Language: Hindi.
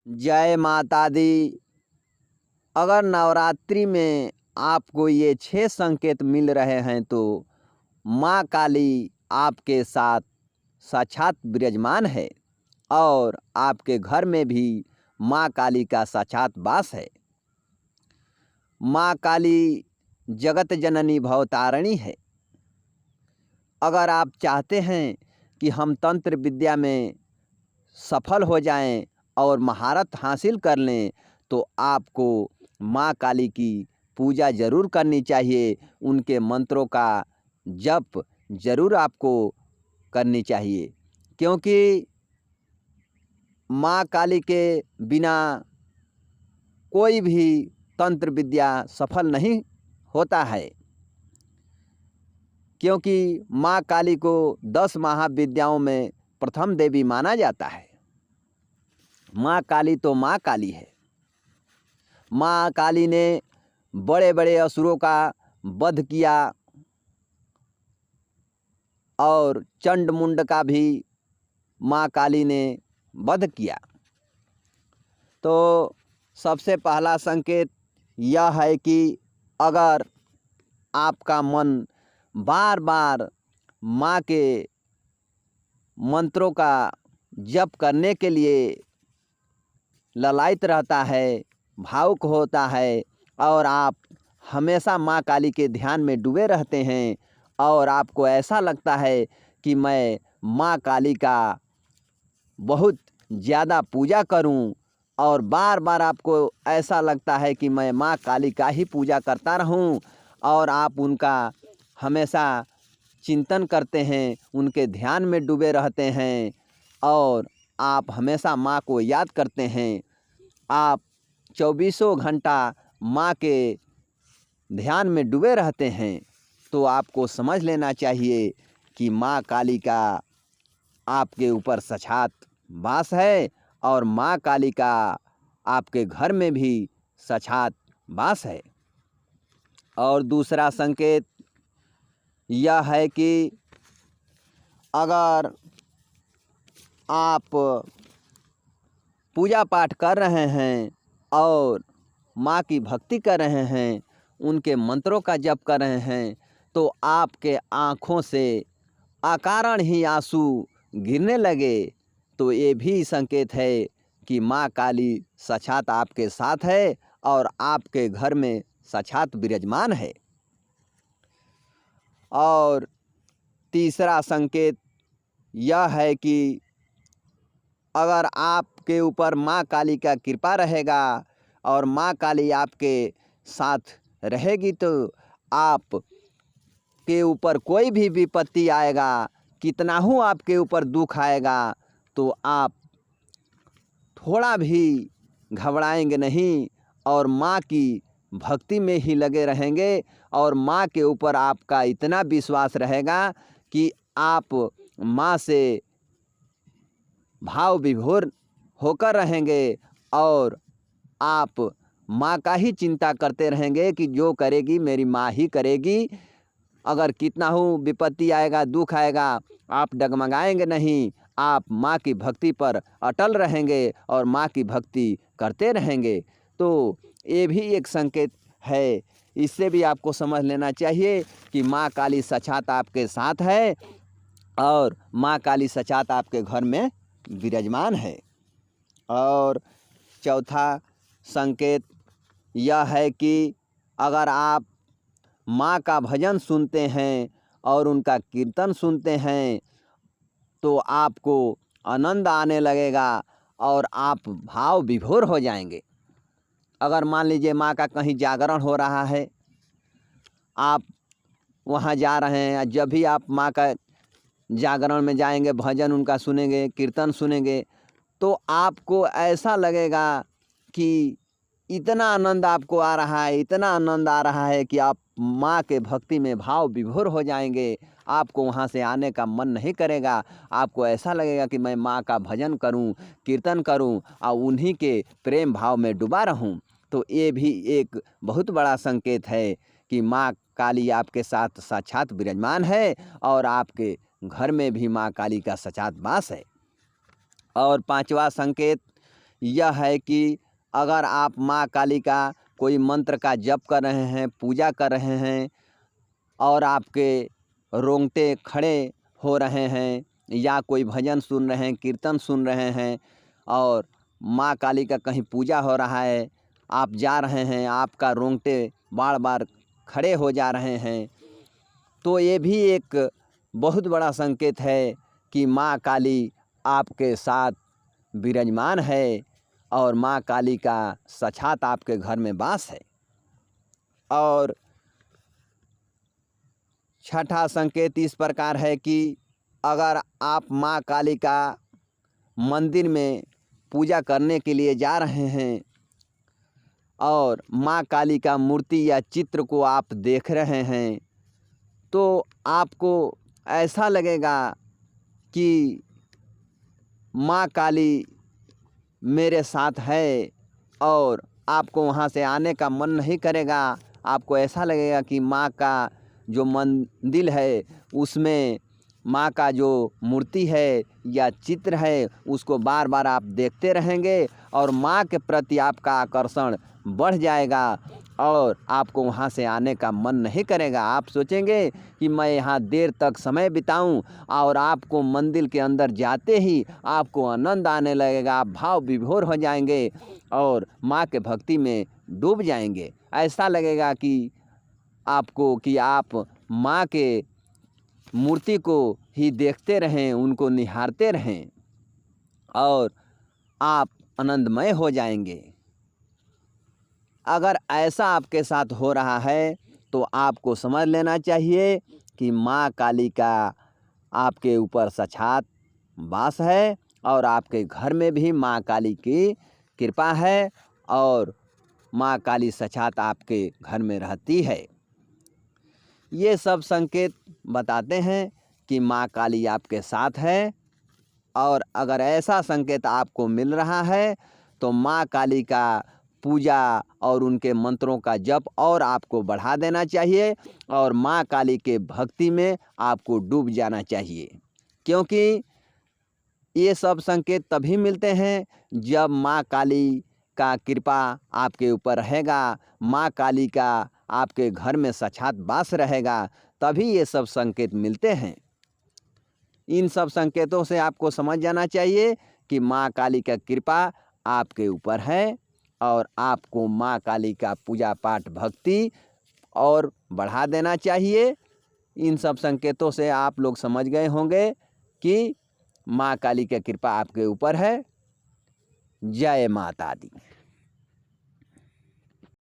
जय माता दी। अगर नवरात्रि में आपको ये 6 संकेत मिल रहे हैं तो माँ काली आपके साथ साक्षात विराजमान है और आपके घर में भी माँ काली का साक्षात वास है। माँ काली जगत जननी भवतारिणी है। अगर आप चाहते हैं कि हम तंत्र विद्या में सफल हो जाएं और महारत हासिल कर लें तो आपको माँ काली की पूजा ज़रूर करनी चाहिए। उनके मंत्रों का जप ज़रूर आपको करनी चाहिए, क्योंकि माँ काली के बिना कोई भी तंत्र विद्या सफल नहीं होता है। क्योंकि माँ काली को 10 महाविद्याओं में प्रथम देवी माना जाता है। माँ काली तो माँ काली है। माँ काली ने बड़े बड़े असुरों का वध किया और चंड मुंड का भी माँ काली ने वध किया। तो सबसे पहला संकेत यह है कि अगर आपका मन बार बार माँ के मंत्रों का जप करने के लिए ललायित रहता है, भावुक होता है और आप हमेशा माँ काली के ध्यान में डूबे रहते हैं और आपको ऐसा लगता है कि मैं माँ काली का बहुत ज़्यादा पूजा करूं और बार बार आपको ऐसा लगता है कि मैं माँ काली का ही पूजा करता रहूं और आप उनका हमेशा चिंतन करते हैं, उनके ध्यान में डूबे रहते हैं और आप हमेशा माँ को याद करते हैं। आप 24 घंटा माँ के ध्यान में डूबे रहते हैं तो आपको समझ लेना चाहिए कि माँ काली का आपके ऊपर साक्षात वास है और माँ काली का आपके घर में भी साक्षात वास है। और दूसरा संकेत यह है कि अगर आप पूजा पाठ कर रहे हैं और माँ की भक्ति कर रहे हैं, उनके मंत्रों का जप कर रहे हैं तो आपके आँखों से अकारण ही आंसू गिरने लगे तो ये भी संकेत है कि माँ काली साक्षात आपके साथ है और आपके घर में साक्षात विराजमान है। और तीसरा संकेत यह है कि अगर आपके ऊपर माँ काली का कृपा रहेगा और माँ काली आपके साथ रहेगी तो आप के ऊपर कोई भी विपत्ति आएगा, कितना ही आपके ऊपर दुख आएगा तो आप थोड़ा भी घबराएंगे नहीं और माँ की भक्ति में ही लगे रहेंगे और माँ के ऊपर आपका इतना विश्वास रहेगा कि आप माँ से भाव विभोर होकर रहेंगे और आप माँ का ही चिंता करते रहेंगे कि जो करेगी मेरी माँ ही करेगी। अगर कितना हो विपत्ति आएगा, दुख आएगा, आप डगमगाएंगे नहीं, आप माँ की भक्ति पर अटल रहेंगे और माँ की भक्ति करते रहेंगे। तो ये भी एक संकेत है। इससे भी आपको समझ लेना चाहिए कि माँ काली साक्षात आपके साथ है और माँ काली साक्षात आपके घर में विराजमान है। और चौथा संकेत यह है कि अगर आप माँ का भजन सुनते हैं और उनका कीर्तन सुनते हैं तो आपको आनंद आने लगेगा और आप भाव विभोर हो जाएंगे। अगर मान लीजिए माँ का कहीं जागरण हो रहा है, आप वहाँ जा रहे हैं, जब भी आप माँ का जागरण में जाएंगे, भजन उनका सुनेंगे, कीर्तन सुनेंगे तो आपको ऐसा लगेगा कि इतना आनंद आपको आ रहा है, इतना आनंद आ रहा है कि आप माँ के भक्ति में भाव विभोर हो जाएंगे। आपको वहाँ से आने का मन नहीं करेगा। आपको ऐसा लगेगा कि मैं माँ का भजन करूं, कीर्तन करूं और उन्हीं के प्रेम भाव में डूबा रहूं। तो ये भी एक बहुत बड़ा संकेत है कि माँ काली आपके साथ साक्षात विराजमान है और आपके घर में भी माँ काली का साक्षात वास है। और पांचवा संकेत यह है कि अगर आप माँ काली का कोई मंत्र का जप कर रहे हैं, पूजा कर रहे हैं और आपके रोंगटे खड़े हो रहे हैं, या कोई भजन सुन रहे हैं, कीर्तन सुन रहे हैं और माँ काली का कहीं पूजा हो रहा है, आप जा रहे हैं, आपका रोंगटे बार बार खड़े हो जा रहे हैं, तो ये भी एक बहुत बड़ा संकेत है कि माँ काली आपके साथ विराजमान है और माँ काली का साक्षात आपके घर में वास है। और छठा संकेत इस प्रकार है कि अगर आप माँ काली का मंदिर में पूजा करने के लिए जा रहे हैं और माँ काली का मूर्ति या चित्र को आप देख रहे हैं, तो आपको ऐसा लगेगा कि माँ काली मेरे साथ है और आपको वहाँ से आने का मन नहीं करेगा। आपको ऐसा लगेगा कि माँ का जो मंदिर है उसमें माँ का जो मूर्ति है या चित्र है उसको बार बार आप देखते रहेंगे और माँ के प्रति आपका आकर्षण बढ़ जाएगा और आपको वहाँ से आने का मन नहीं करेगा। आप सोचेंगे कि मैं यहाँ देर तक समय बिताऊं और आपको मंदिर के अंदर जाते ही आपको आनंद आने लगेगा, आप भाव विभोर हो जाएंगे और माँ के भक्ति में डूब जाएंगे। ऐसा लगेगा कि आपको कि आप माँ के मूर्ति को ही देखते रहें, उनको निहारते रहें और आप आनंदमय हो जाएंगे। अगर ऐसा आपके साथ हो रहा है तो आपको समझ लेना चाहिए कि माँ काली का आपके ऊपर साक्षात वास है और आपके घर में भी माँ काली की कृपा है और माँ काली साक्षात आपके घर में रहती है। ये सब संकेत बताते हैं कि माँ काली आपके साथ है। और अगर ऐसा संकेत आपको मिल रहा है तो माँ काली का पूजा और उनके मंत्रों का जप और आपको बढ़ा देना चाहिए और माँ काली के भक्ति में आपको डूब जाना चाहिए, क्योंकि ये सब संकेत तभी मिलते हैं जब माँ काली का कृपा आपके ऊपर रहेगा, माँ काली का आपके घर में साक्षात वास रहेगा, तभी ये सब संकेत मिलते हैं। इन सब संकेतों से आपको समझ जाना चाहिए कि माँ काली का कृपा आपके ऊपर है और आपको माँ काली का पूजा पाठ भक्ति और बढ़ा देना चाहिए। इन सब संकेतों से आप लोग समझ गए होंगे कि माँ काली की कृपा आपके ऊपर है। जय माता दी।